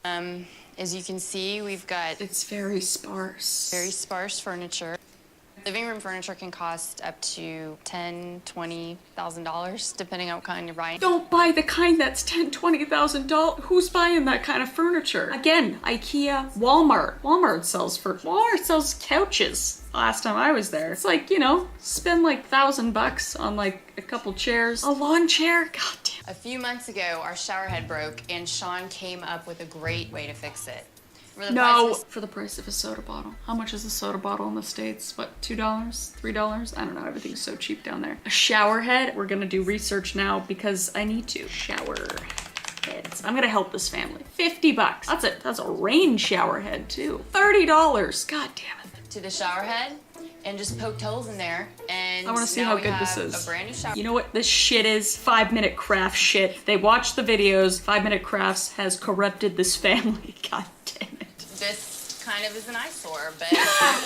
As you can see, we've got It's very sparse. very sparse furniture. Living room furniture can cost up to $10,000, $20,000, depending on what kind you're buying. Don't buy the kind that's $10,000, $20,000. Who's buying that kind of furniture? Again, IKEA, Walmart. Walmart sells couches. Last time I was there, it's like, you know, spend like $1,000 on like a couple chairs. A lawn chair? God damn. A few months ago, our shower head broke, and Sean came up with a great way to fix it. For the price of a soda bottle. How much is a soda bottle in the States? What, $2? $3? I don't know, everything's so cheap down there. A shower head? We're gonna do research now because I need to. Shower heads. I'm gonna help this family. $50. That's a rain shower head too. $30. God damn it. To the shower head, and just poked holes in there, and I wanna see now how good this have is. a brand new shower. You know what this shit is? 5-minute craft shit. They watch the videos. 5-minute crafts has corrupted this family. God damn it. This kind of is an eyesore, but it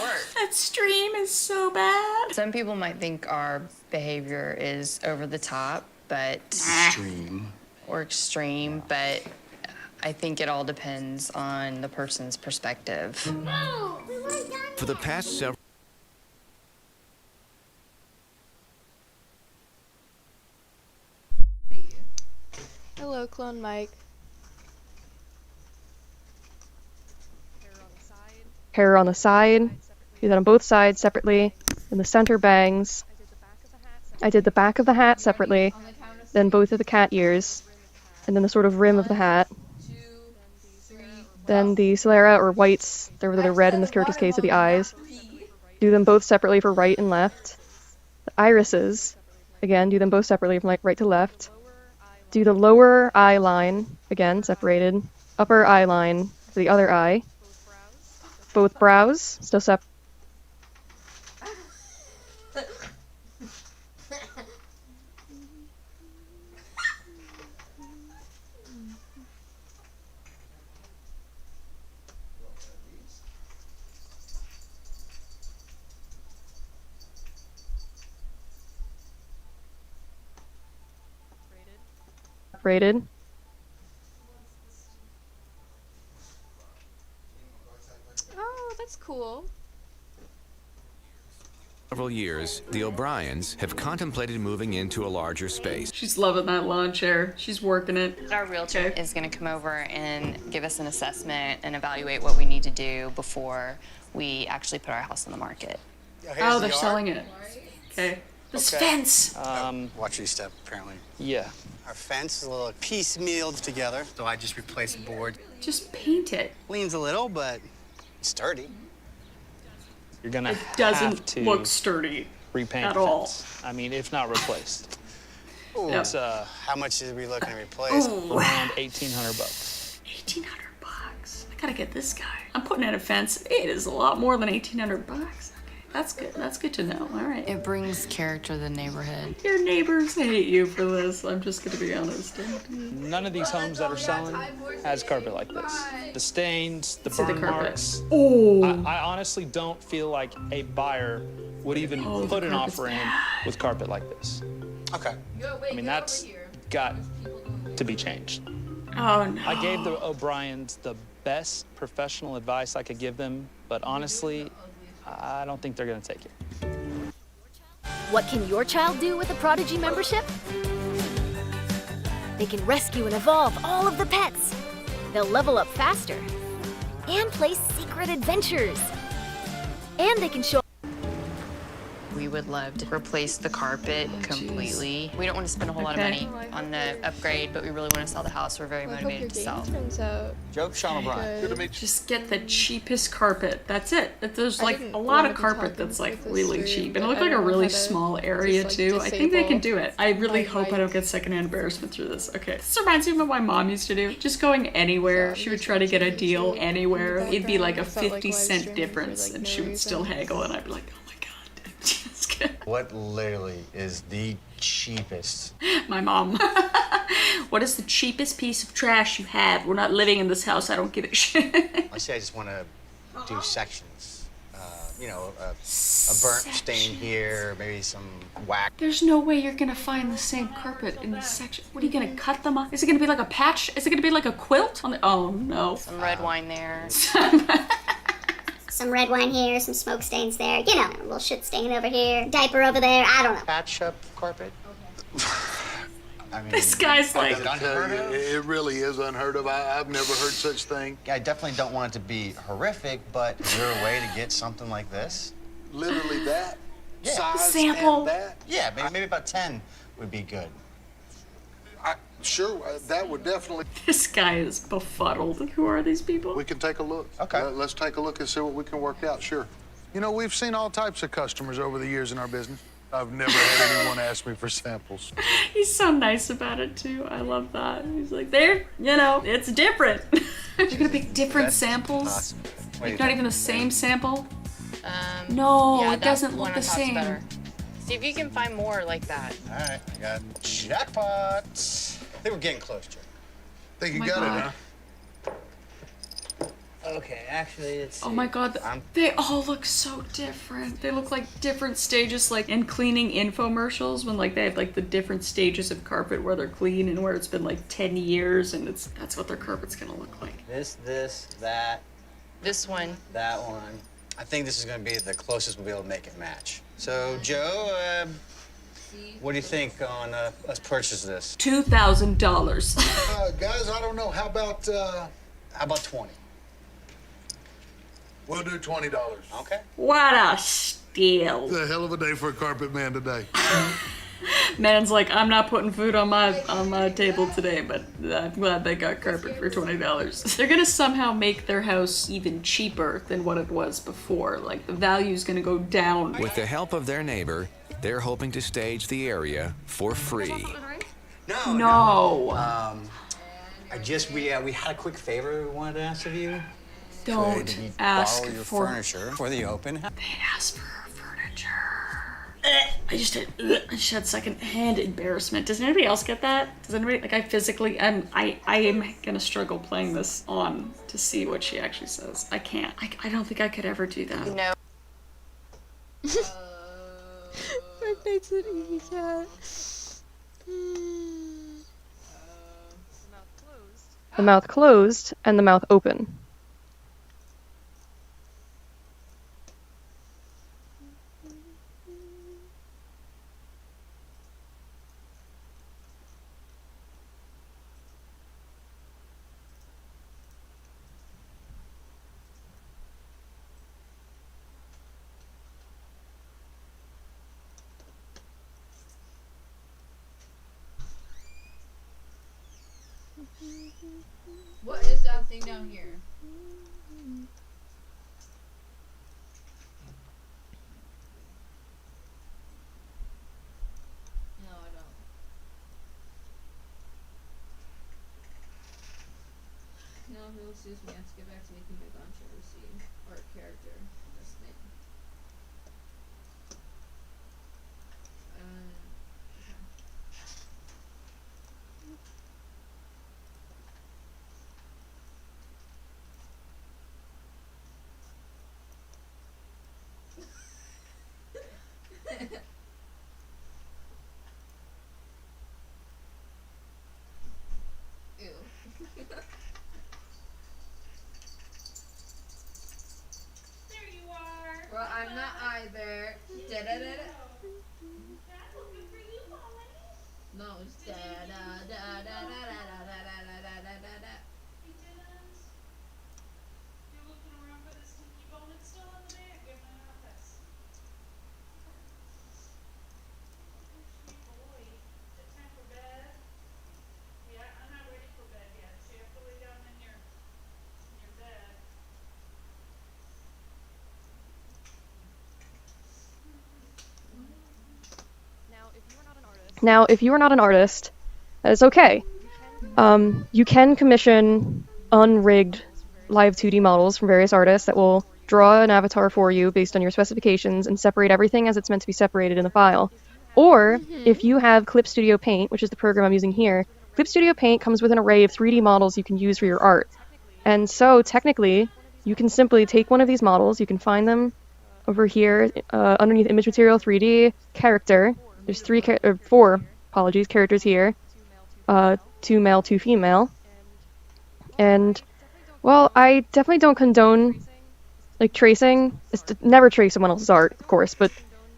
works. That stream is so bad. Some people might think our behavior is over the top, but extreme, but I think it all depends on the person's perspective. For the past several Hello, Clone Mike. Hair on the side. Do that on both sides separately. In the center bangs. I did the back of the hat separately. Then both of the cat ears. And then the sort of rim of the hat. Then the sclera or whites, they're red in this character's case, of the eyes. Do them both separately for right and left. The irises, again, do them both separately from right to left. Do the lower eye line, again, separated. Upper eye line for the other eye. Both brows, still separate. Separated. Oh, that's cool. several years, the O'Briens have contemplated moving into a larger space. She's loving that lawn chair. She's working it. Our realtor is going to come over and give us an assessment and evaluate what we need to do before we actually put our house on the market. Oh, they're selling it. Okay. This fence. Watch your step, apparently. Yeah. Our fence is a little piecemealed together, so I just replaced the board. Just paint it. Leans a little, but it's sturdy. You're gonna It have doesn't to look sturdy repaint at the all. fence. I mean, if not replaced. Ooh, It's how much are we looking to replace? around $1,800. 1,800 bucks. I gotta get this guy. I'm putting in a fence. It is a lot more than 1,800 bucks. Okay, that's good. That's good to know. All right. It brings character to the neighborhood. Your neighbors hate you for this. I'm just gonna be honest. None of these homes that are selling has carpet like this. The stains, the See the burn carpet. marks. Oh. I honestly don't feel like a buyer would even put an carpet's offer in with carpet like this. Okay. I mean, that's got to be changed. Oh no. I gave the O'Briens the best professional advice I could give them, but honestly, I don't think they're gonna take it. What can your child do with a Prodigy membership? They can rescue and evolve all of the pets. They'll level up faster and play secret adventures. And they can show. We would love to replace the carpet completely. We don't want to spend a whole lot of money on the upgrade, but we really want to sell the house. We're very motivated to sell. Turns out Joke, Sean O'Brien. Just get the cheapest carpet. That's it. There's like a lot of carpet that's like really cheap. And it looked like a really small area too. I think they can do it. I really hope I don't get secondhand embarrassment through this. Okay. This reminds me of what my mom used to do. Just going anywhere. She would try to get a deal anywhere. It'd be like a 50-cent difference and she would still haggle and I'd be like, oh my God. Just kidding. What literally is the cheapest? My mom. What is the cheapest piece of trash you have? We're not living in this house. I don't give a shit. Let's say I just want to do sections. you know, a burnt stain here, maybe some wax. There's no way you're gonna find the same carpet in this section. What are you gonna cut them up? Is it gonna be like a patch? Is it gonna be like a quilt on the? Oh no. Some red wine there. Some red wine here, some smoke stains there. You know, a little shit stain over here, diaper over there. I don't know. Patch up carpet. I mean, This guy's like, It really is unheard of. I've never heard such thing. I definitely don't want it to be horrific, but is there a way to get something like this? Literally that Yeah. size Sample. and that. Yeah, maybe about 10 would be good. Sure, that would definitely. this guy is befuddled. Who are these people? We can take a look. Okay. Let's take a look and see what we can work out. Sure. You know, we've seen all types of customers over the years in our business. I've never had anyone ask me for samples. He's so nice about it too. I love that. He's like, there, you know, it's different. You're gonna pick different samples? Awesome. What do Like you not think? even the same sample? No, Yeah, it that doesn't one look on the top's same. better. See if you can find more like that. All right, I got jackpot. I think we're getting close, Joe. Think you my got God. it, huh? Okay, actually, it's. Oh my god, they all look so different. They look like different stages, like in cleaning infomercials when like they have like the different stages of carpet where they're clean and where it's been like 10 years and that's what their carpet's gonna look like. This, that, This one. that one. I think this is going to be the closest we'll be able to make it match. So, Joe, what do you think on us purchase this? $2,000. Guys, I don't know. How about, How about 20? we'll do $20. Okay. What a steal. It's a hell of a day for a carpet man today. Man's like, I'm not putting food on my table today, but I'm glad they got carpet for $20. They're gonna somehow make their house even cheaper than what it was before. Like the value's gonna go down. With the help of their neighbor, they're hoping to stage the area for free. No. We had a quick favor we wanted to ask of you. Don't Could we ask borrow your for. furniture for the open? They asked for furniture. I just had secondhand embarrassment. Does anybody else get that? Does anybody like? I physically, I am gonna struggle playing this on to see what she actually says. I can't. I don't think I could ever do that. No. Fortnite's an easy cat. The mouth closed and the mouth open. What is that thing down here? No, I don't. No, if you'll excuse me, I have to get back to making my controversy art character. This thing. Okay. Ew. There you are. Well, I'm not either. Da-da-da-da. That's looking for you, Molly. No, it's da-da-da-da-da-da-da-da-da-da-da-da. You didn't. You're looking around for this stinky bone. It's still in the bag in my office. Sweet boy. Is it time for bed? Yeah, I'm not ready for bed yet, so you have to lay down in your bed. Now, if you are not an artist, that is okay. You can commission unrigged live 2D models from various artists that will draw an avatar for you based on your specifications and separate everything as it's meant to be separated in the file. Or, if you have Clip Studio Paint, which is the program I'm using here, Clip Studio Paint comes with an array of 3D models you can use for your art. And so, technically, you can simply take one of these models, you can find them over here, underneath image material, 3D, character. There's four, apologies, characters here. 2 male, 2 female. And, well, I definitely don't condone, like, tracing. Never trace someone else's art, of course, but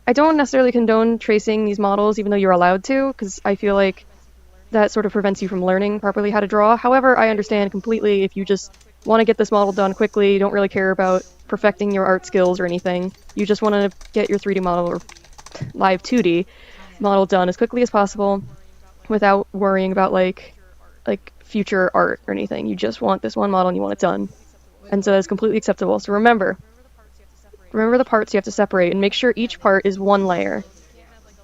I don't necessarily condone tracing these models, even though you're allowed to, because I feel like that sort of prevents you from learning properly how to draw. However, I understand completely if you just want to get this model done quickly, you don't really care about perfecting your art skills or anything. You just want to get your 3D model or live 2D model done as quickly as possible without worrying about like future art or anything. You just want this one model and you want it done. And so that's completely acceptable. So remember the parts you have to separate and make sure each part is one layer.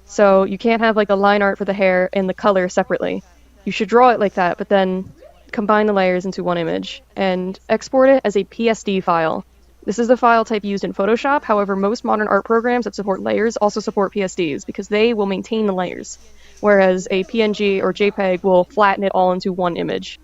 So you can't have like a line art for the hair and the color separately. You should draw it like that, but then combine the layers into one image and export it as a PSD file. This is the file type used in Photoshop. However, most modern art programs that support layers also support PSDs because they will maintain the layers, whereas a PNG or JPEG will flatten it all into one image.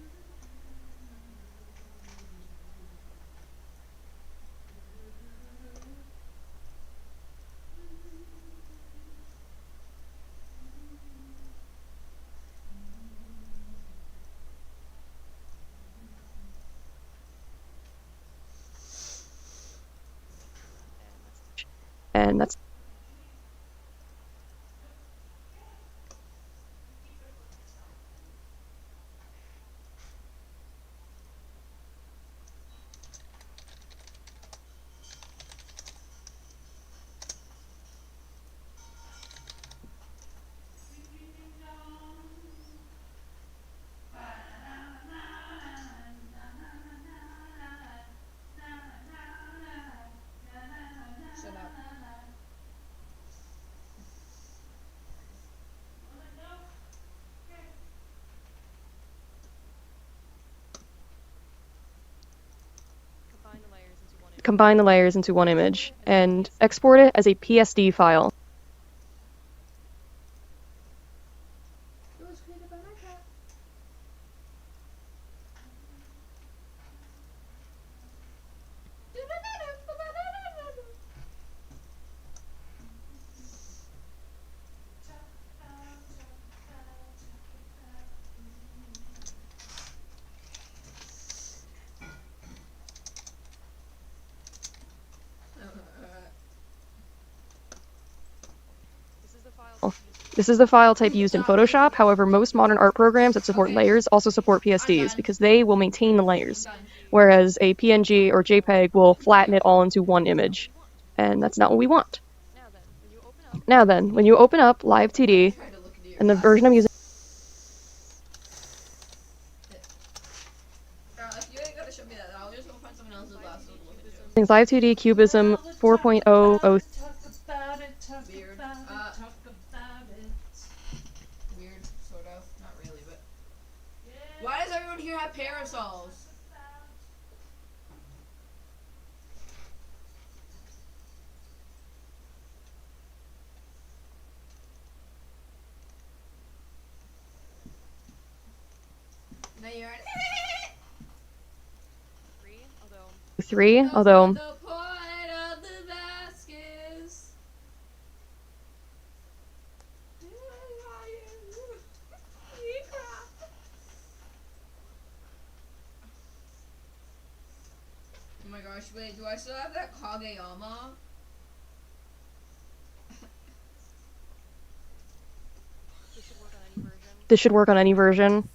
And that's Shut up. combine the layers into one image and export it as a PSD file. It was created by my cat. This is the file type used in Photoshop. However, most modern art programs that support layers also support PSDs because they will maintain the layers, whereas a PNG or JPEG will flatten it all into one image. And that's not what we want. Now then, when you open up Live 2D, and the version I'm using If you ain't gonna show me that, I'll just go find someone else's glasses and look at you. is Live 2D Cubism 4.003. Weird. Weird, sort of. Not really, but. Why does everyone here have parasols? Now you're at 3, although the point of the mask is. Oh my gosh, wait, do I still have that Kageyama? this should work on any version.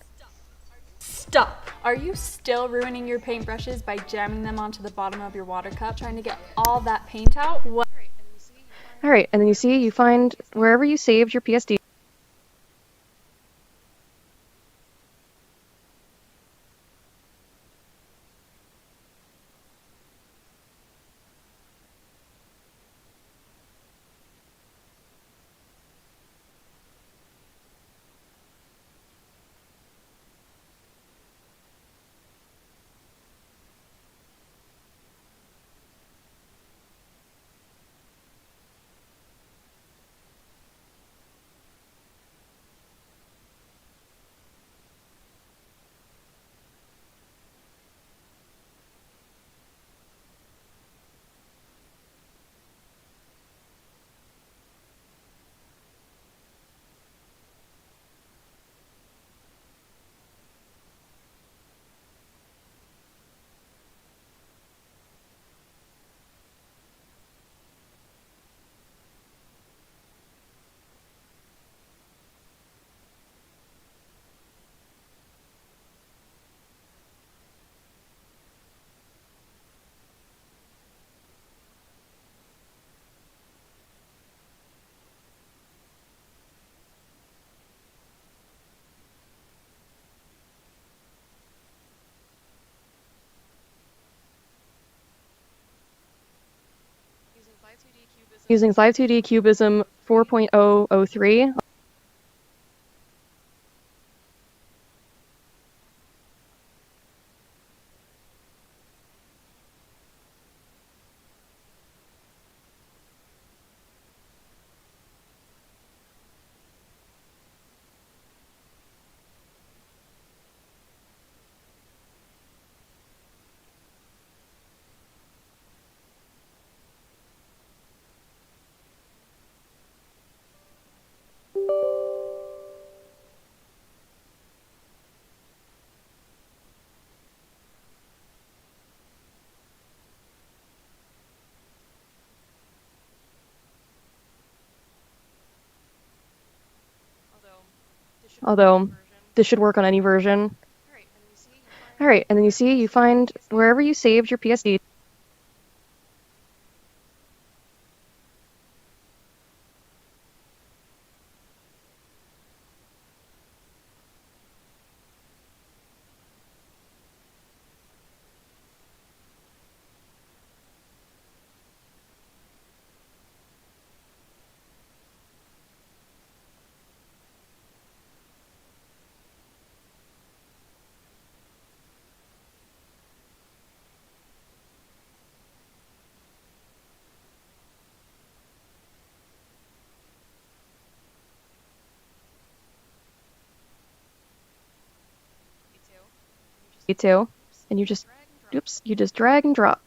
Stop! Are you still ruining your paintbrushes by jamming them onto the bottom of your water cup, trying to get all that paint out? What? Alright, and then you see, you find wherever you saved your PSD. using Live 2D Cubism 4.003. Although this should work on any version. Alright, and then you see, you find wherever you saved your PSD. E2, and you just, oops, you just drag and drop.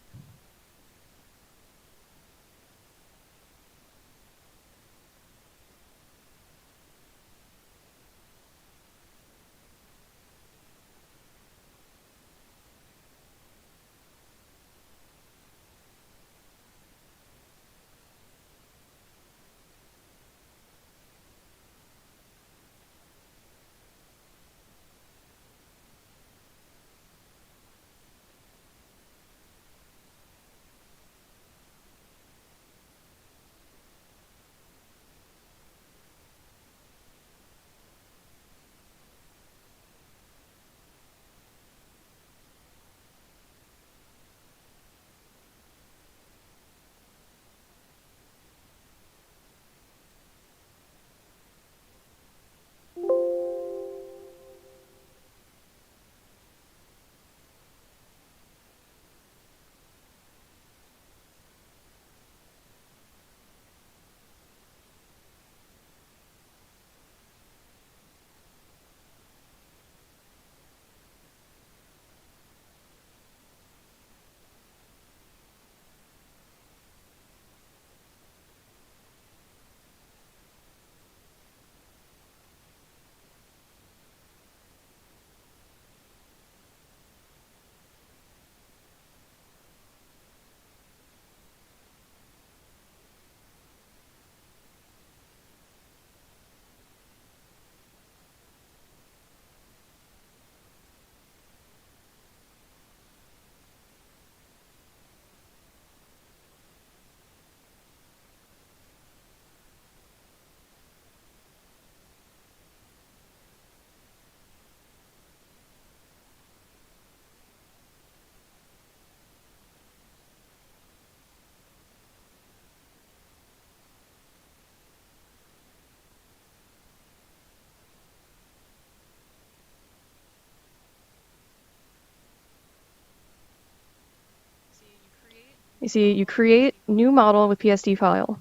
You see, you create new model with PSD file.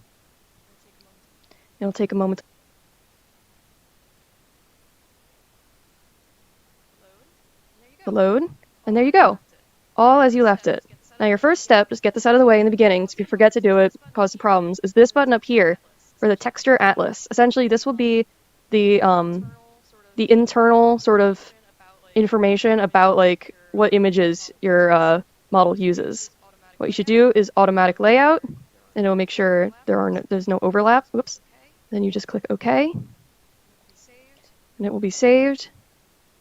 It'll take a moment to load, and there you go. All as you left it. Now your first step, just get this out of the way in the beginning, so if you forget to do it, cause the problems, is this button up here for the texture atlas. Essentially, this will be the internal sort of information about like what images your model uses. What you should do is automatic layout, and it will make sure there's no overlap. Whoops. Then you just click OK, and it will be saved,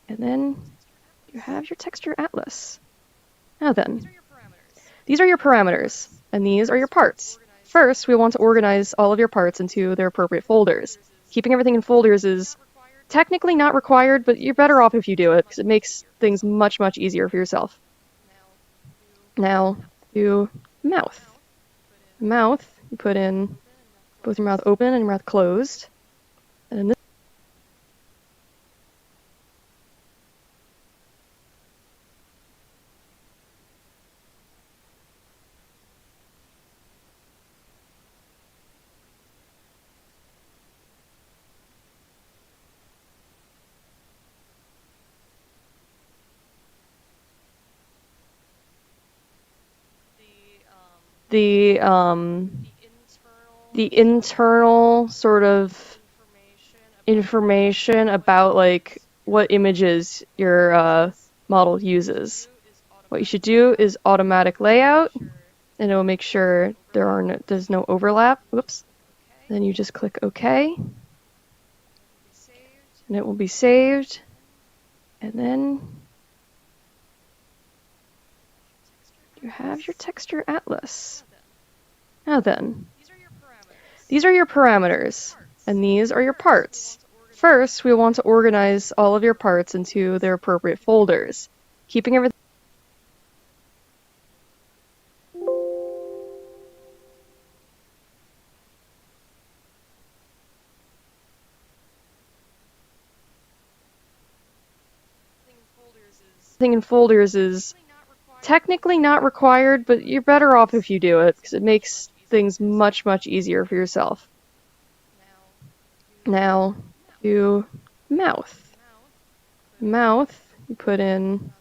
and then you have your texture atlas. Now then, these are your parameters, and these are your parts. First, we want to organize all of your parts into their appropriate folders. Keeping everything in folders is technically not required, but you're better off if you do it, because it makes things much, much easier for yourself. Now, do mouth. Mouth, you put in both your mouth open and your mouth closed. And in this the internal sort of information about like what images your model uses. What you should do is automatic layout, and it will make sure there's no overlap. Whoops. Then you just click OK, and it will be saved. And then you have your texture atlas. Now then, these are your parameters, and these are your parts. First, we want to organize all of your parts into their appropriate folders, keeping everything in folders is technically not required, but you're better off if you do it, because it makes things much, much easier for yourself. Now, do mouth. Mouth, you put in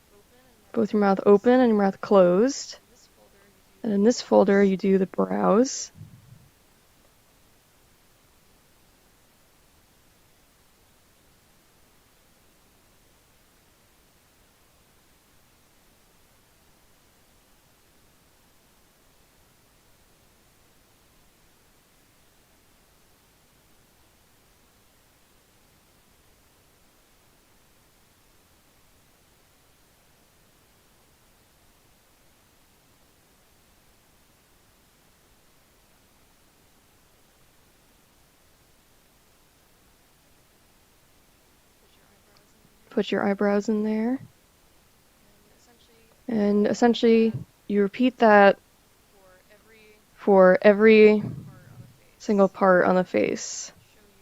both your mouth open and your mouth closed. And in this folder, you do the brows. Put your eyebrows in there. And essentially, you repeat that for every single part on the face.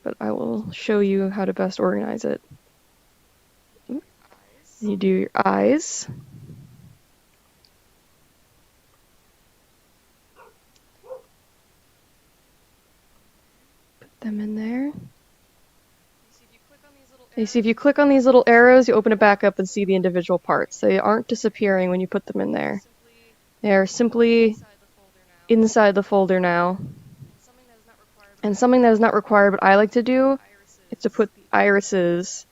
But I will show you how to best organize it. You do your eyes. Put them in there. You see, if you click on these little arrows, you open it back up and see the individual parts. They aren't disappearing when you put them in there. They are simply inside the folder now. And something that is not required, but I like to do, is to put the irises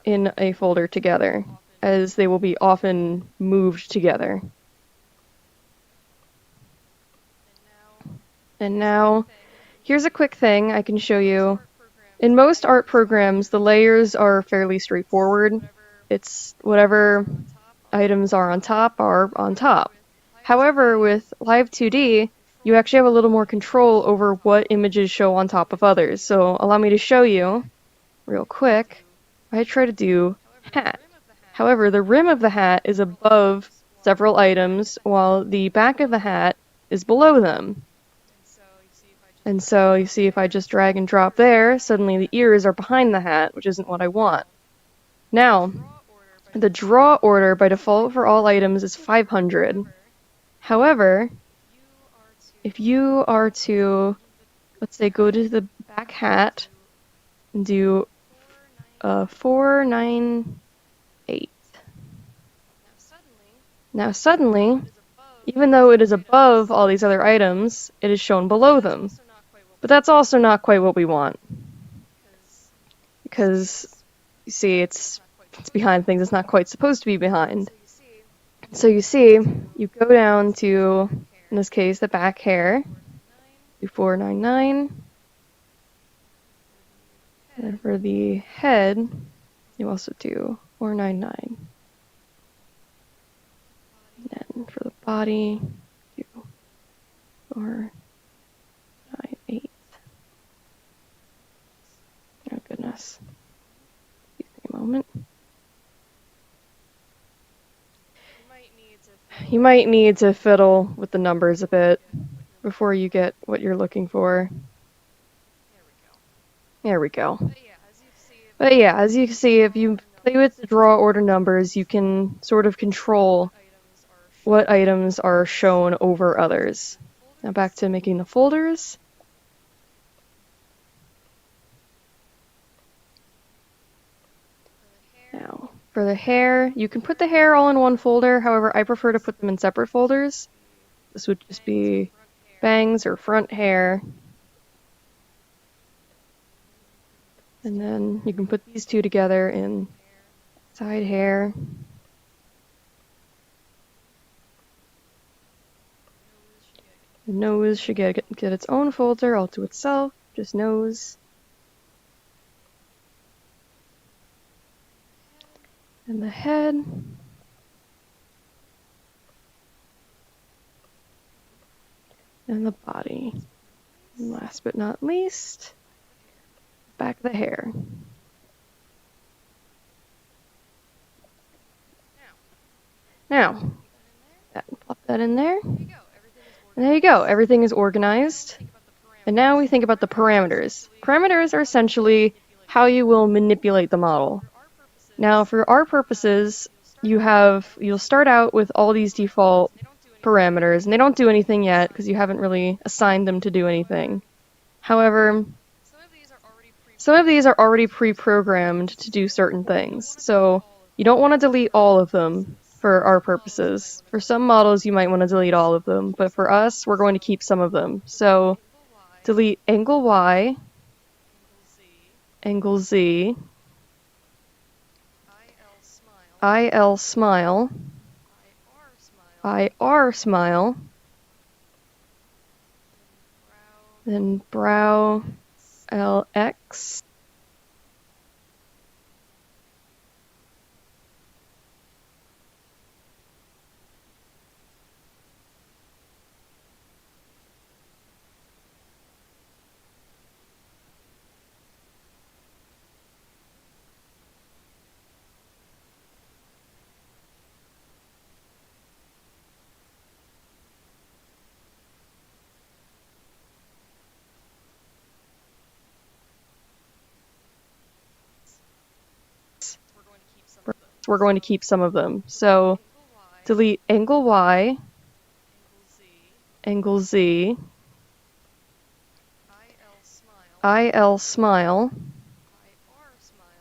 in a folder together, as they will be often moved together. And now, here's a quick thing I can show you. In most art programs, the layers are fairly straightforward. It's whatever items are on top are on top. However, with Live 2D, you actually have a little more control over what images show on top of others. So allow me to show you real quick. I try to do hat. However, the rim of the hat is above several items, while the back of the hat is below them. And so you see if I just drag and drop there, suddenly the ears are behind the hat, which isn't what I want. Now, the draw order by default for all items is 500. However, if you are to, let's say, go to the back hat and do 498. Now suddenly, even though it is above all these other items, it is shown below them. But that's also not quite what we want. Because, you see, it's behind things it's not quite supposed to be behind. So you see, you go down to, in this case, the back hair, do 499. And for the head, you also do 499. And then for the body, do 498. Oh goodness. Excuse me a moment. You might need to fiddle with the numbers a bit. before you get what you're looking for. There we go. But yeah, as you can see, if you play with the draw order numbers, you can sort of control what items are shown over others. Now back to making the folders. Now, for the hair, you can put the hair all in one folder, however, I prefer to put them in separate folders. This would just be bangs or front hair. And then you can put these two together in side hair. The nose should get its own folder all to itself, just nose. And the head. And the body. And last but not least, back of the hair. Now, plop that in there. And there you go, everything is organized. And now we think about the parameters. Parameters are essentially how you will manipulate the model. Now, for our purposes, you'll start out with all these default parameters, and they don't do anything yet because you haven't really assigned them to do anything. However, some of these are already pre-programmed to do certain things, so you don't want to delete all of them for our purposes. For some models, you might want to delete all of them, but for us, we're going to keep some of them. So, delete angle Y, angle Z, IL smile, IR smile, then brow LX, we're going to keep some of them. So, delete angle Y, angle Z, IL smile,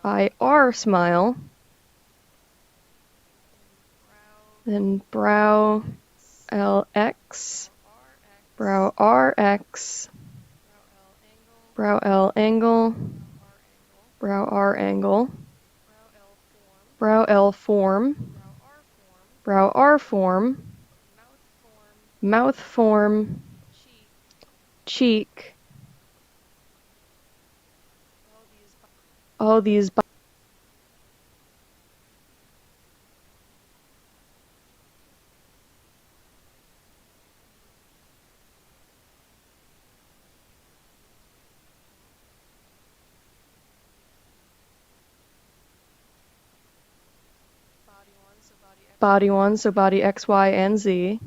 IR smile, then brow LX, brow RX, brow L angle, brow R angle, brow L form, brow R form, mouth form, cheek, all these body 1, so body X, Y, and Z.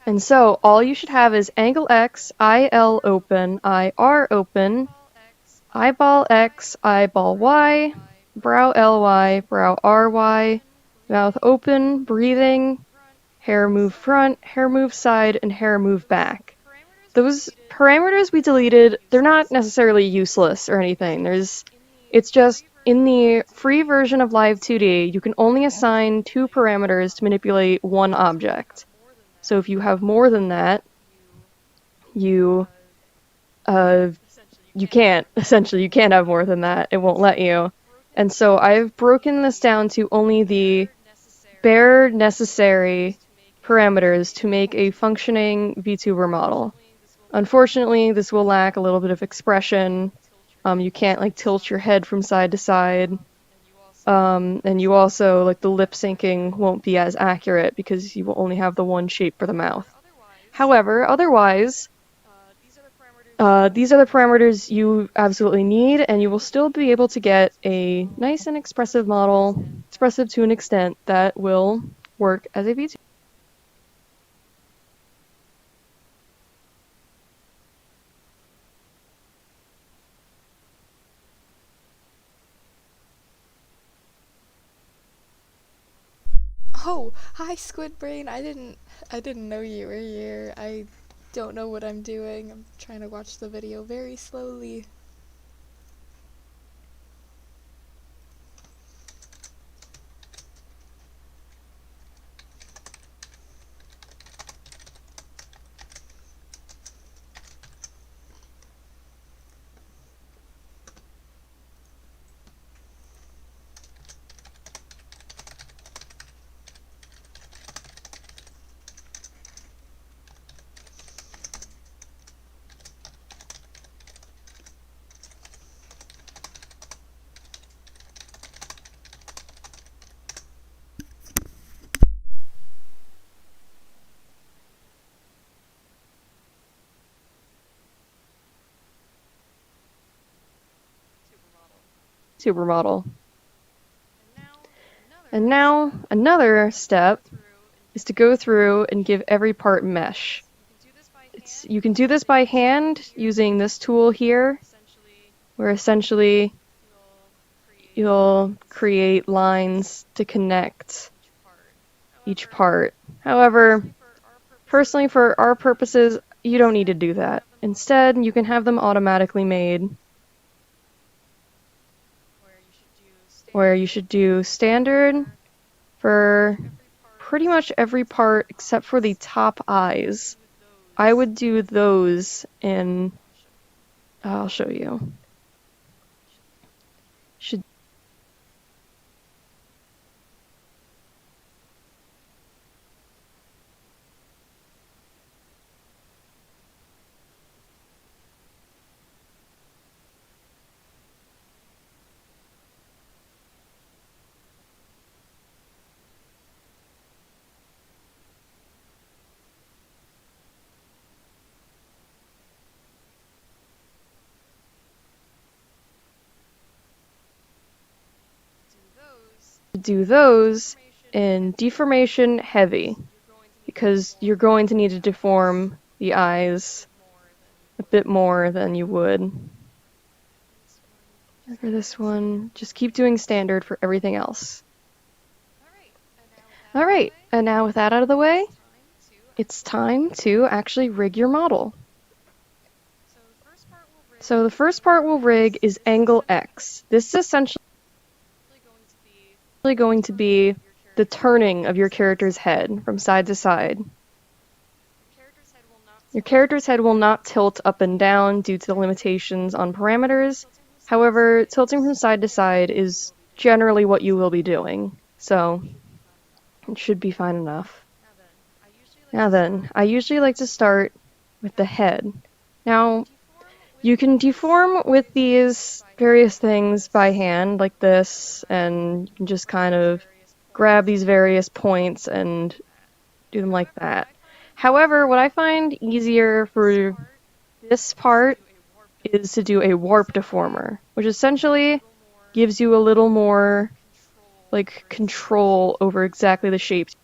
And so all you should have is angle X, IL open, IR open, eyeball X, eyeball Y, brow LY, brow RY, mouth open, breathing, hair move front, hair move side, and hair move back. Those parameters we deleted, they're not necessarily useless or anything. It's just, in the free version of Live 2D, you can only assign 2 parameters to manipulate one object. So if you have more than that, you can't. Essentially, you can't have more than that. It won't let you. And so I've broken this down to only the bare necessary parameters to make a functioning VTuber model. Unfortunately, this will lack a little bit of expression. You can't tilt your head from side to side. And you also, the lip syncing won't be as accurate because you will only have the one shape for the mouth. However, otherwise, These are the parameters you absolutely need, and you will still be able to get a nice and expressive model, expressive to an extent that will work as a VTuber. Oh, hi Squid Brain. I didn't know you were here. I don't know what I'm doing. I'm trying to watch the video very slowly. Supermodel. And now another step is to go through and give every part mesh. You can do this by hand using this tool here, where essentially you'll create lines to connect each part. However, personally for our purposes, you don't need to do that. Instead, you can have them automatically made, where you should do standard for pretty much every part except for the top eyes. I would do those in, I'll show you. Should do those in deformation heavy, because you're going to need to deform the eyes a bit more than you would for this one. Just keep doing standard for everything else. Alright, and now with that out of the way, it's time to actually rig your model. So the first part we'll rig is angle X. This is essentially going to be the turning of your character's head from side to side. Your character's head will not tilt up and down due to the limitations on parameters. However, tilting from side to side is generally what you will be doing, so it should be fine enough. Now then, I usually like to start with the head. Now, you can deform with these various things by hand, like this, and you can just kind of grab these various points and do them like that. However, what I find easier for this part is to do a warp deformer, which essentially gives you a little more like control over exactly the shapes.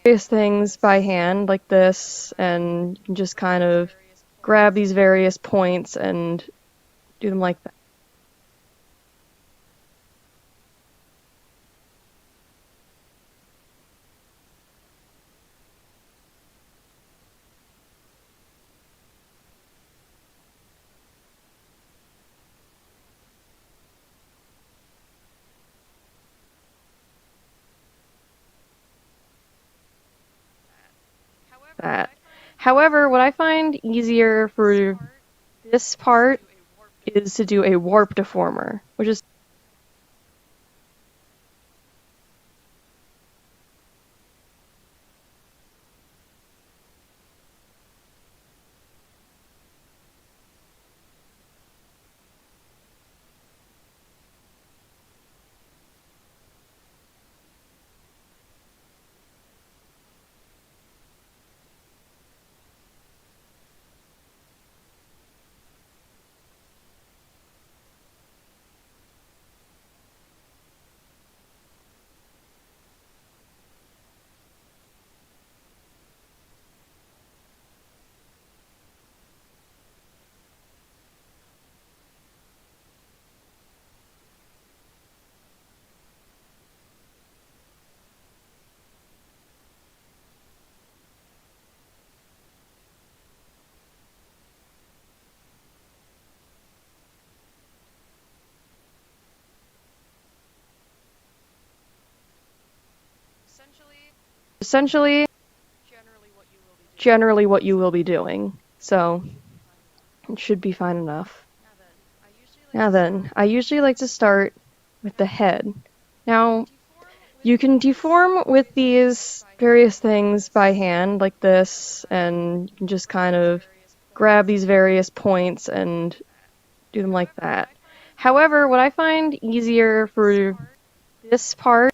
Various things by hand, like this, and you can just kind of grab these various points and do them like that. However, what I find easier for this part is to do a warp deformer, which is essentially generally what you will be doing. So it should be fine enough. Now then, I usually like to start with the head. Now, you can deform with these various things by hand, like this, and you can just kind of grab these various points and do them like that. However, what I find easier for this part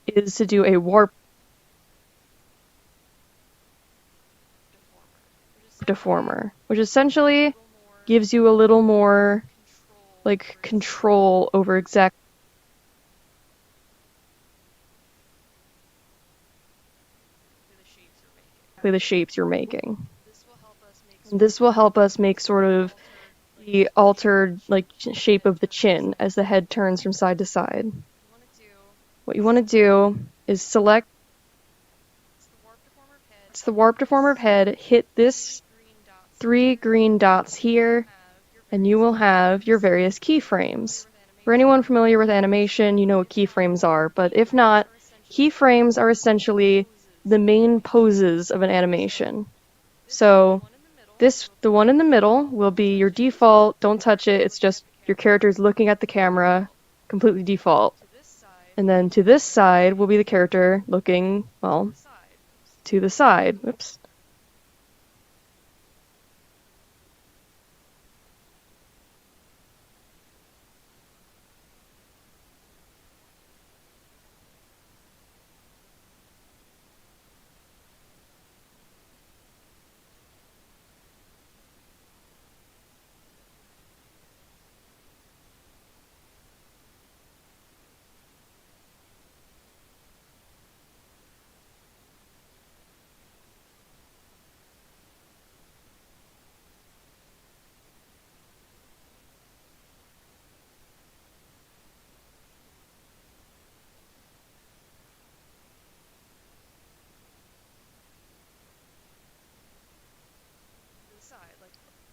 is to do a warp deformer, which essentially gives you a little more like control over exactly the shapes you're making. This will help us make sort of the altered like shape of the chin as the head turns from side to side. What you want to do is select the warp deformer of head, hit this 3 green dots here, and you will have your various keyframes. For anyone familiar with animation, you know what keyframes are, but if not, keyframes are essentially the main poses of an animation. So the one in the middle will be your default, don't touch it, it's just your character's looking at the camera, completely default. And then to this side will be the character looking, well, to the side. Whoops.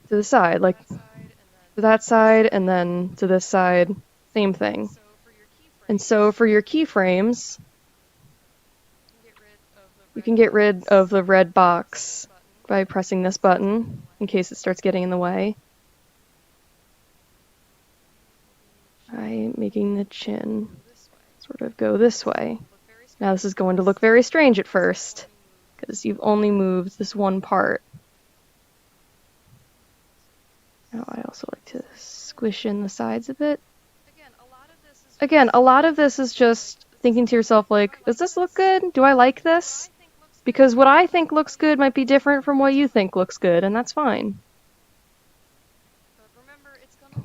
To the side, like to that side, and then to this side, same thing. And so for your keyframes, you can get rid of the red box by pressing this button in case it starts getting in the way. By making the chin sort of go this way. Now this is going to look very strange at first, because you've only moved this one part. Now I also like to squish in the sides a bit. Again, a lot of this is just thinking to yourself like, does this look good? Do I like this? Because what I think looks good might be different from what you think looks good, and that's fine.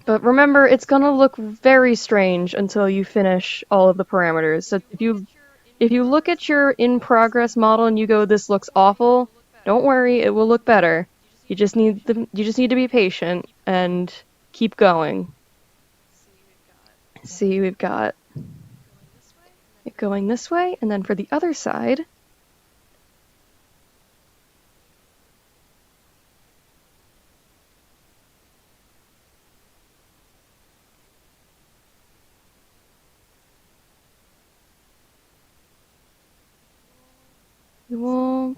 But remember, it's gonna look very strange until you finish all of the parameters. So if you look at your in-progress model and you go, this looks awful, don't worry, it will look better. You just need to be patient and keep going. See, we've got it going this way, and then for the other side, we will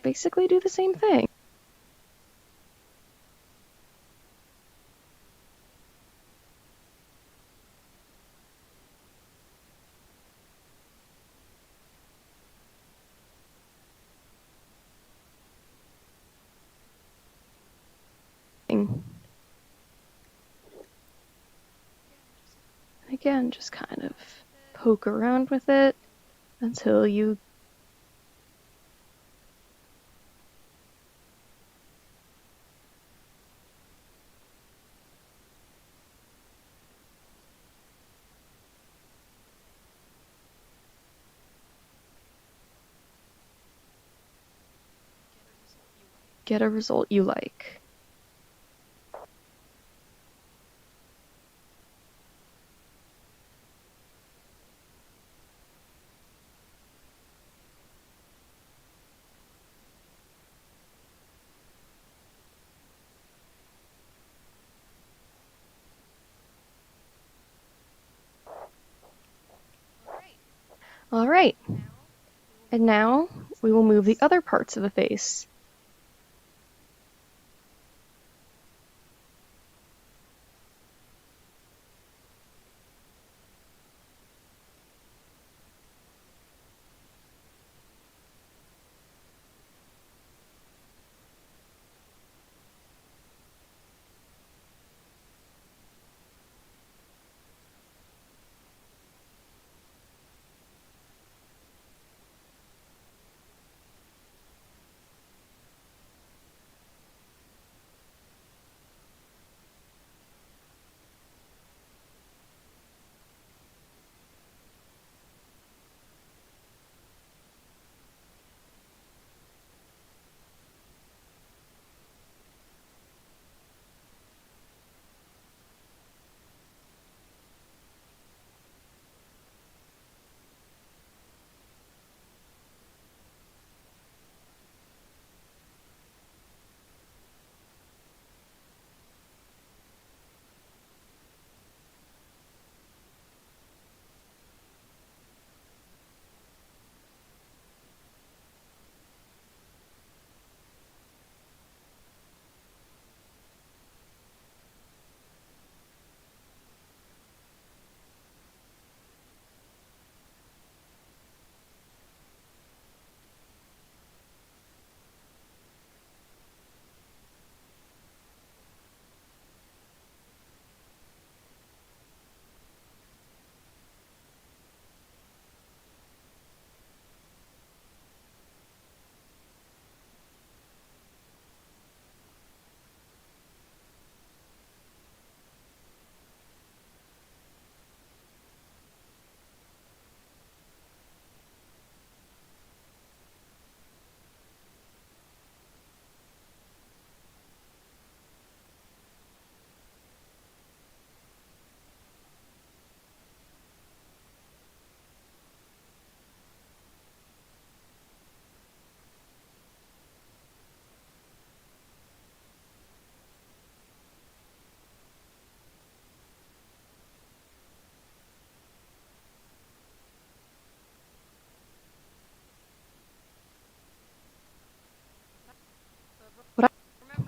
basically do the same thing. Again, just kind of poke around with it until you get a result you like. All right. And now we will move the other parts of the face.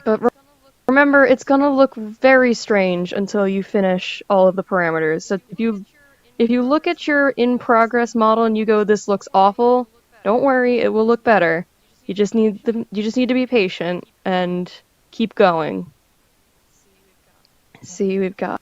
But remember, it's gonna look very strange until you finish all of the parameters. So if you look at your in-progress model and you go, "This looks awful," don't worry, it will look better. You just need to be patient and keep going. See, we've got.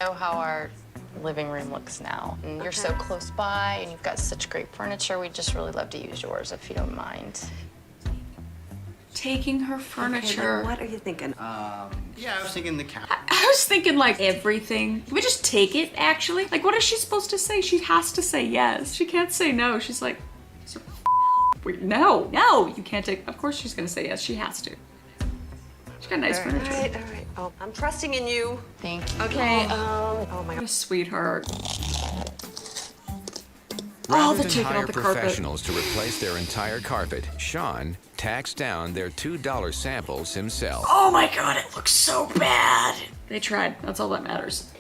Know how our living room looks now. And you're so close by, and you've got such great furniture. We'd just really love to use yours, if you don't mind. Taking her furniture. Okay, what are you thinking? Yeah, I was thinking the couch. I was thinking like everything. Can we just take it, actually? Like, what is she supposed to say? She has to say yes. She can't say no. She's like, wait, no, you can't take. Of course she's gonna say yes. She has to. She's got nice furniture. All right. Oh, I'm trusting in you. Thank you. Okay, oh my What God. a sweetheart. Rather the than taking hire off the carpet. professionals to replace their entire carpet, Sean taxed down their $2 samples himself. Oh my God, it looks so bad. They tried. That's all that matters.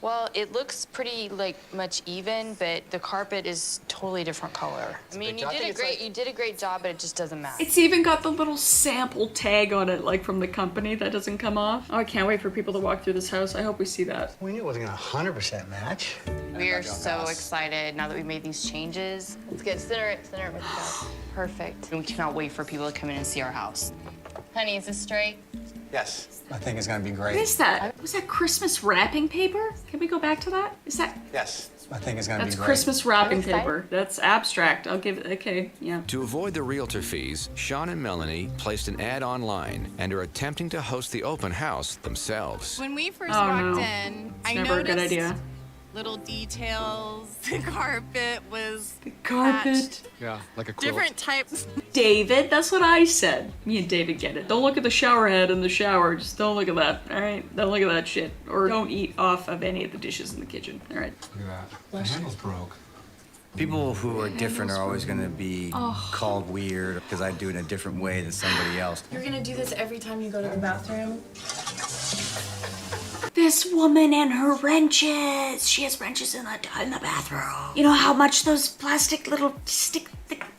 Well, it looks pretty like much even, but the carpet is totally different color. I mean, you did a great job, but it just doesn't match. It's even got the little sample tag on it, like from the company, that doesn't come off. Oh, I can't wait for people to walk through this house. I hope we see that. We knew it wasn't gonna 100% match. We are so excited now that we made these changes. It's good. Center it, Mr. Perfect. And we cannot wait for people to come in and see our house. Honey, is this straight? Yes, I think it's gonna be great. What is that? Was that Christmas wrapping paper? Can we go back to that? Is that? Yes, I think it's gonna That's be great. Christmas wrapping excited. paper. That's abstract. I'll give it, okay, yeah. To avoid the realtor fees, Sean and Melanie placed an ad online and are attempting to host the open house themselves. When we first Oh, walked no. in, It's I never a noticed good idea. little details. The carpet was Carpet. patched. Yeah, like a quilt. Different types. David, that's what I said. Me and David get it. Don't look at the shower head in the shower. Just don't look at that, all right? Don't look at that shit. Or don't eat off of any of the dishes in the kitchen, all right? Look at that. The handle's broke. People who are different are always gonna be called weird because I do it in a different way than somebody else. You're gonna do this every time you go to the bathroom? This woman and her wrenches. She has wrenches in the bathroom. You know how much those plastic little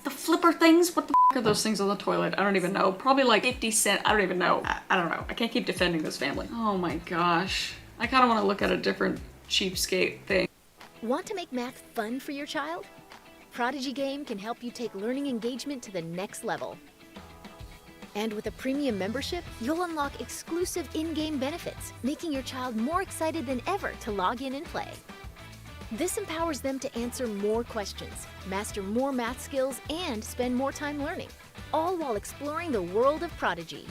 the flipper things? What the f are those things on the toilet? I don't even know. Probably like 50 cents. I don't even know. I don't know. I can't keep defending this family. Oh my gosh. I kind of want to look at a different cheapskate thing. Want to make math fun for your child? Prodigy Game can help you take learning engagement to the next level. And with a premium membership, you'll unlock exclusive in-game benefits, making your child more excited than ever to log in and play. This empowers them to answer more questions, master more math skills, and spend more time learning, all while exploring the world of Prodigy.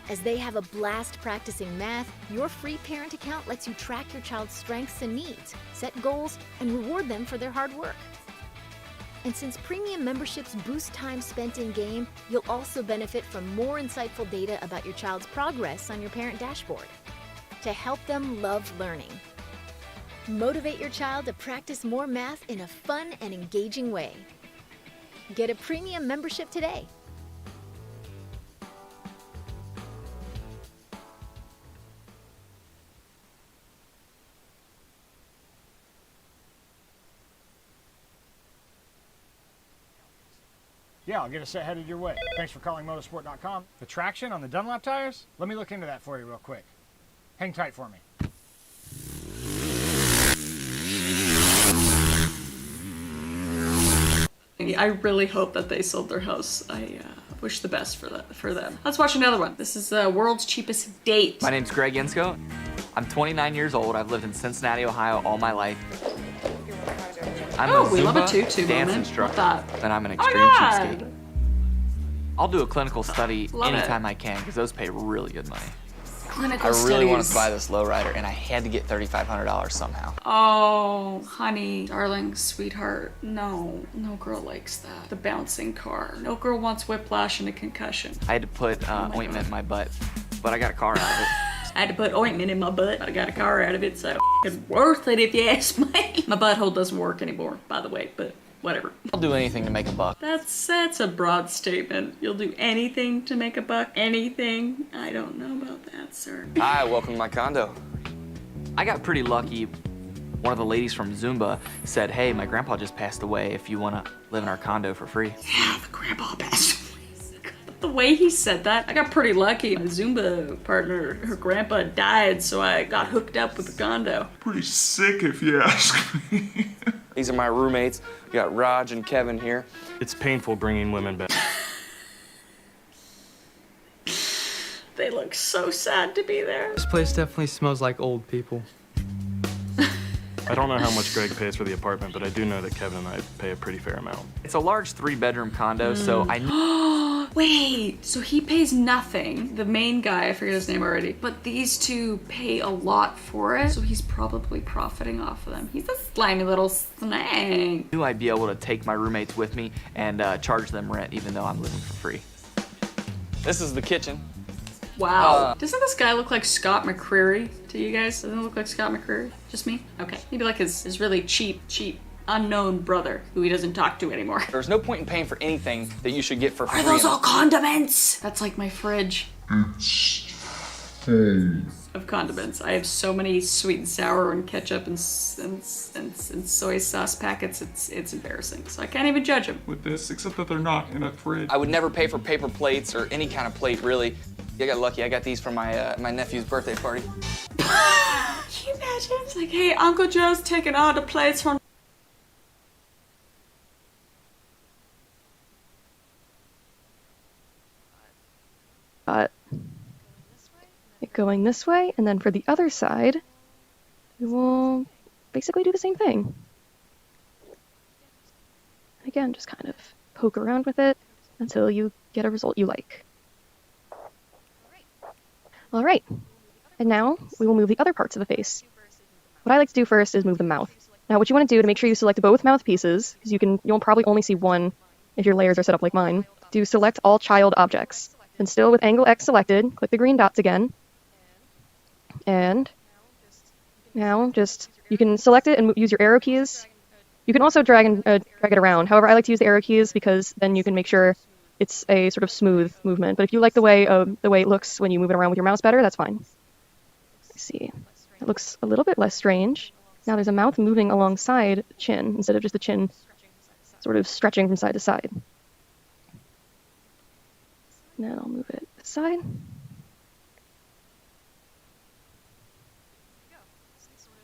As they have a blast practicing math, your free parent account lets you track your child's strengths and needs, set goals, and reward them for their hard work. And since premium memberships boost time spent in-game, you'll also benefit from more insightful data about your child's progress on your parent dashboard to help them love learning. Motivate your child to practice more math in a fun and engaging way. Get a premium membership today. Yeah, I'll get a set headed your way. Thanks for calling motorsport.com. The traction on the Dunlop tires? Let me look into that for you real quick. Hang tight for me. I really hope that they sold their house. I wish the best for them. Let's watch another one. This is World's Cheapest Date. My name's Greg Insko. I'm 29 years old. I've lived in Cincinnati, Ohio all my life. I'm a we love a Zumba tutu dance moment. instructor, Love that. and I'm an Oh extreme my cheapskate. God. I'll do a clinical study Love it. anytime I can because those pay really good money. Clinical I really wanted studies. to buy this lowrider, and I had to get $3,500 somehow. Oh, honey, darling, sweetheart. No girl likes that. The bouncing car. No girl wants whiplash and a concussion. I had to put ointment in my butt, but I got a car out of it. I had to put ointment in my butt. I got a car out of it, so it's worth it if you ask me. My butthole doesn't work anymore, by the way, but whatever. I'll do anything to make a buck. That's a broad statement. You'll do anything to make a buck? Anything? I don't know about that, sir. Hi, welcome to my condo. I got pretty lucky. One of the ladies from Zumba said, hey, my grandpa just passed away if you want to live in our condo for free. Yeah, the grandpa passed away. The way he said that, I got pretty lucky. My Zumba partner, her grandpa died, so I got hooked up with the condo. Pretty sick if you ask me. These are my roommates. We got Raj and Kevin here. It's painful bringing women back. They look looks so sad to be there. This place definitely smells like old people. I don't know how much Greg pays for the apartment, but I do know that Kevin and I pay a pretty fair amount. It's a large 3-bedroom condo, so I Wait, so he pays nothing. The main guy, I forget his name already, but these two pay a lot for it, so he's probably profiting off of them. He's a slimy little snake. knew I'd be able to take my roommates with me and charge them rent, even though I'm living for free. This is the kitchen. Wow. Doesn't this guy look like Scott McCreery to you guys? Doesn't it look like Scott McCreery? Just me? Okay. Maybe like his really cheap, unknown brother who he doesn't talk to anymore. There's no point in paying for anything that you should get for free. Are those all condiments? That's like my fridge of condiments. I have so many sweet and sour and ketchup and soy sauce packets. It's embarrassing. So I can't even judge them. With this, except that they're not in a fridge. I would never pay for paper plates or any kind of plate, really. I got lucky. I got these for my my nephew's birthday party. Can you imagine? It's like, hey, Uncle Joe's taking all the plates from. It going this way, and then for the other side, we will basically do the same thing. Again, just kind of poke around with it until you get a result you like. Alright, and now we will move the other parts of the face. What I like to do first is move the mouth. Now what you want to do to make sure you select both mouth pieces, because you'll probably only see one if your layers are set up like mine, do select all child objects. And still with angle X selected, click the green dots again. And now you can select it and use your arrow keys. You can also drag it around. However, I like to use the arrow keys because then you can make sure it's a sort of smooth movement. But if you like the way it looks when you move it around with your mouse better, that's fine. Let's see. It looks a little bit less strange. Now there's a mouth moving alongside the chin instead of just the chin sort of stretching from side to side. And then I'll move it this side.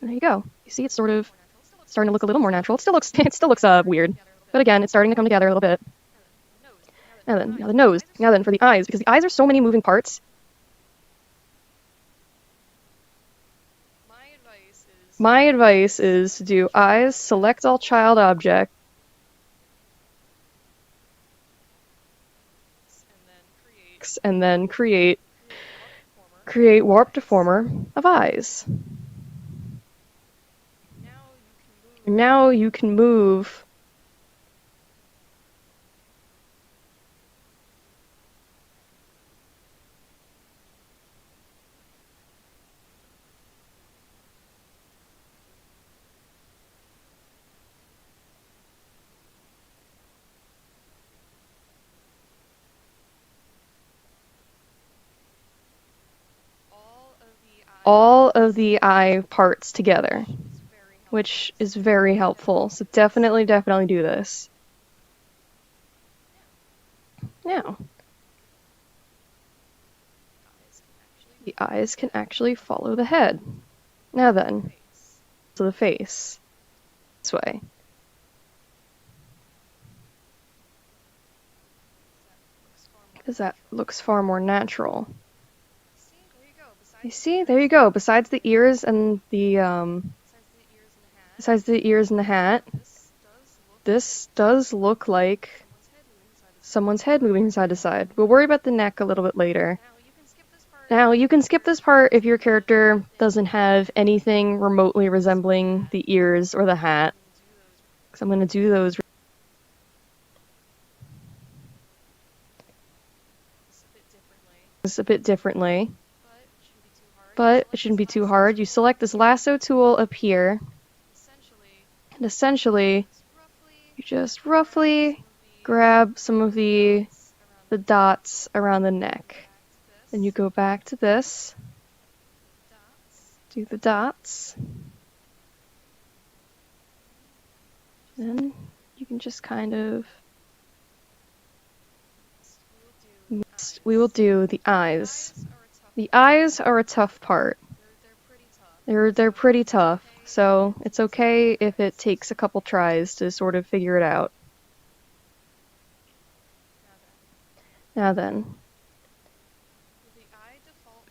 And there you go. You see, it's sort of starting to look a little more natural. It still looks weird, but again, it's starting to come together a little bit. Now the nose. Now then, for the eyes, because the eyes are so many moving parts. My advice is to do eyes, select all child object, and then create warp deformer of eyes. Now you can move all of the eye parts together, which is very helpful. So definitely do this. Now, the eyes can actually follow the head. Now then, to the face. This way. Because that looks far more natural. You see, there you go. Besides the ears and the hat, this does look like someone's head moving side to side. We'll worry about the neck a little bit later. Now, you can skip this part if your character doesn't have anything remotely resembling the ears or the hat. Because I'm going to do those a bit differently. But it shouldn't be too hard. You select this lasso tool up here, and essentially, you just roughly grab some of the dots around the neck. Then you go back to this, do the dots, then you can just kind of, we will do the eyes. The eyes are a tough part. They're pretty tough, so it's okay if it takes a couple tries to sort of figure it out. Now then,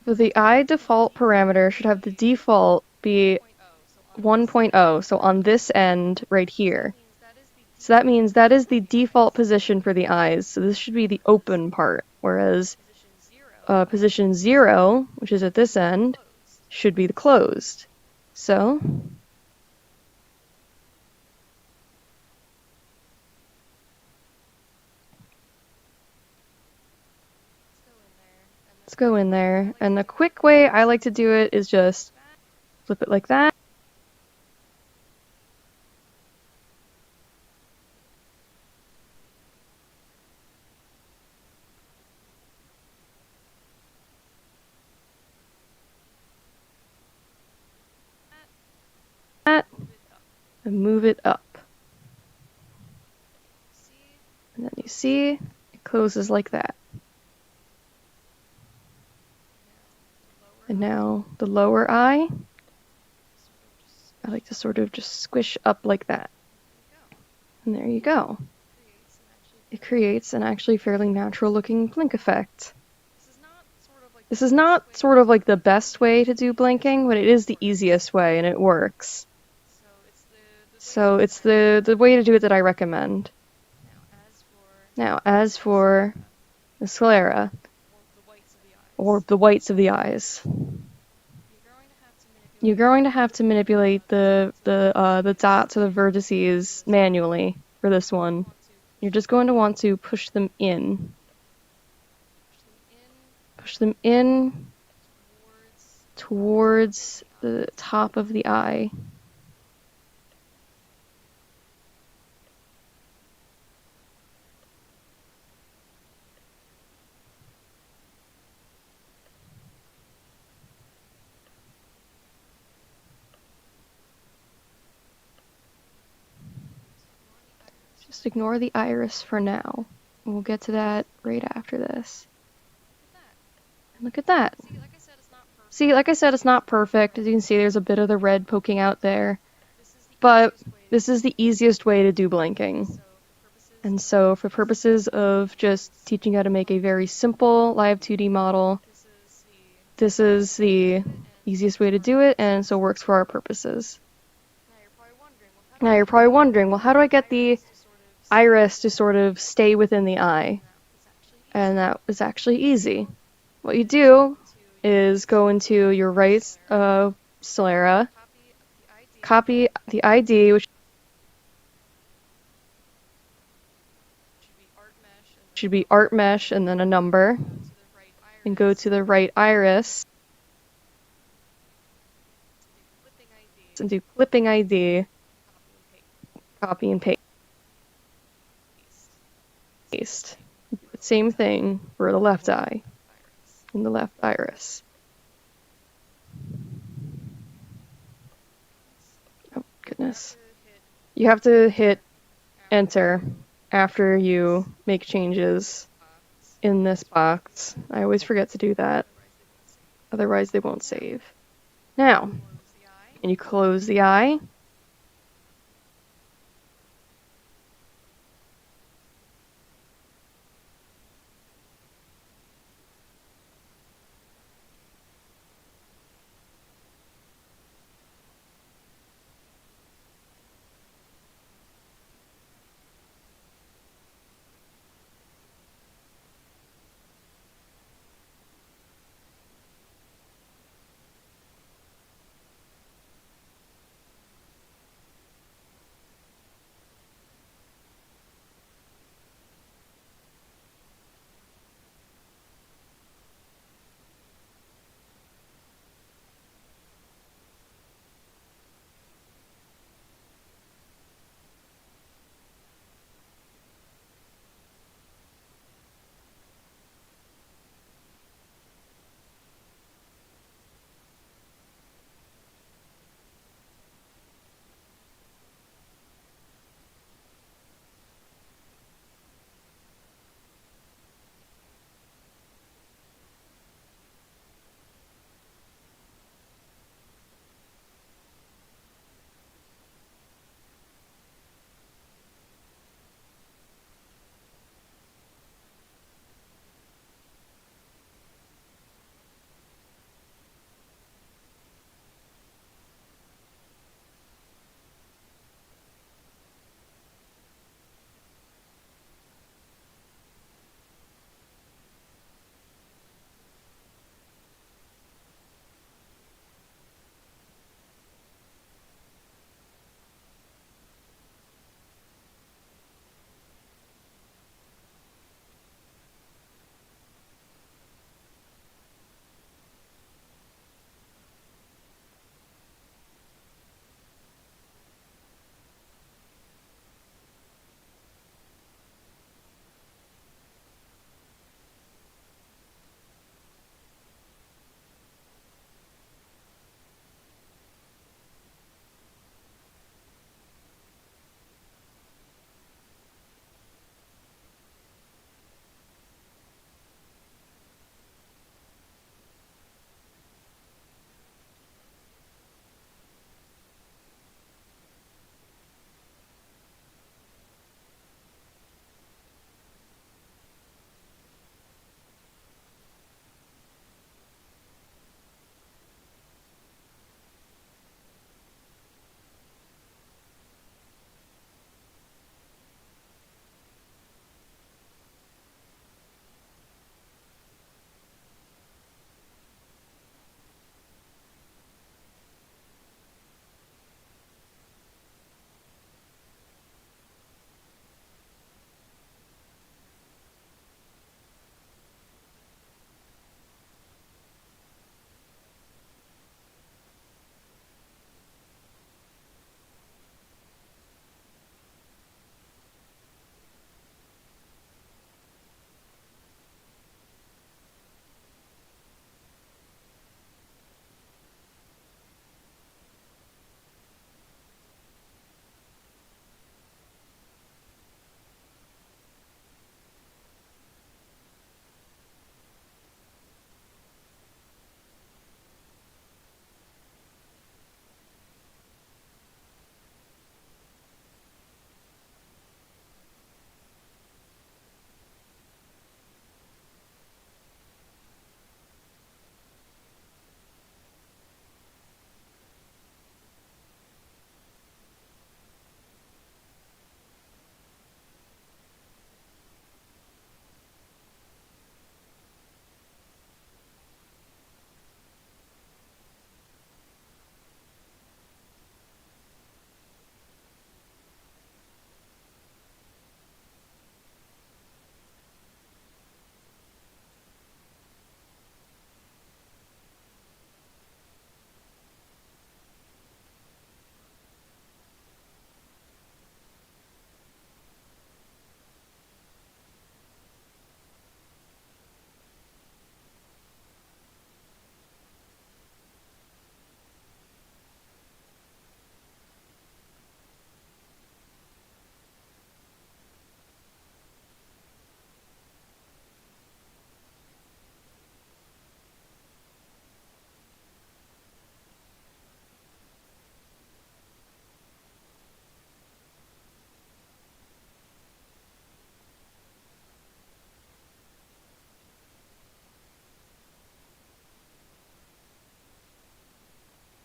So the eye default parameter should have the default be 1.0, so on this end right here. So that means that is the default position for the eyes, so this should be the open part, whereas position 0, which is at this end, should be the closed. So let's go in there, and the quick way I like to do it is just flip it like that. And move it up. And then you see, it closes like that. And now the lower eye, I like to sort of just squish up like that. And there you go. It creates an actually fairly natural looking blink effect. This is not sort of like the best way to do blinking, but it is the easiest way and it works. So it's the way to do it that I recommend. Now, as for the sclera, or the whites of the eyes, you're going to have to manipulate the dots or the vertices manually for this one. You're just going to want to push them in. Push them in towards the top of the eye. Just ignore the iris for now. We'll get to that right after this. And look at that. See, like I said, it's not perfect. As you can see, there's a bit of the red poking out there. But this is the easiest way to do blinking. And so for purposes of just teaching how to make a very simple live 2D model, this is the easiest way to do it, and so works for our purposes. Now you're probably wondering, well, how do I get the iris to sort of stay within the eye? And that is actually easy. What you do is go into your right sclera, copy the ID, which should be art mesh and then a number, and go to the right iris and do clipping ID, copy and paste. Same thing for the left eye and the left iris. Oh goodness. You have to hit enter after you make changes in this box. I always forget to do that. Otherwise they won't save. Now, and you close the eye,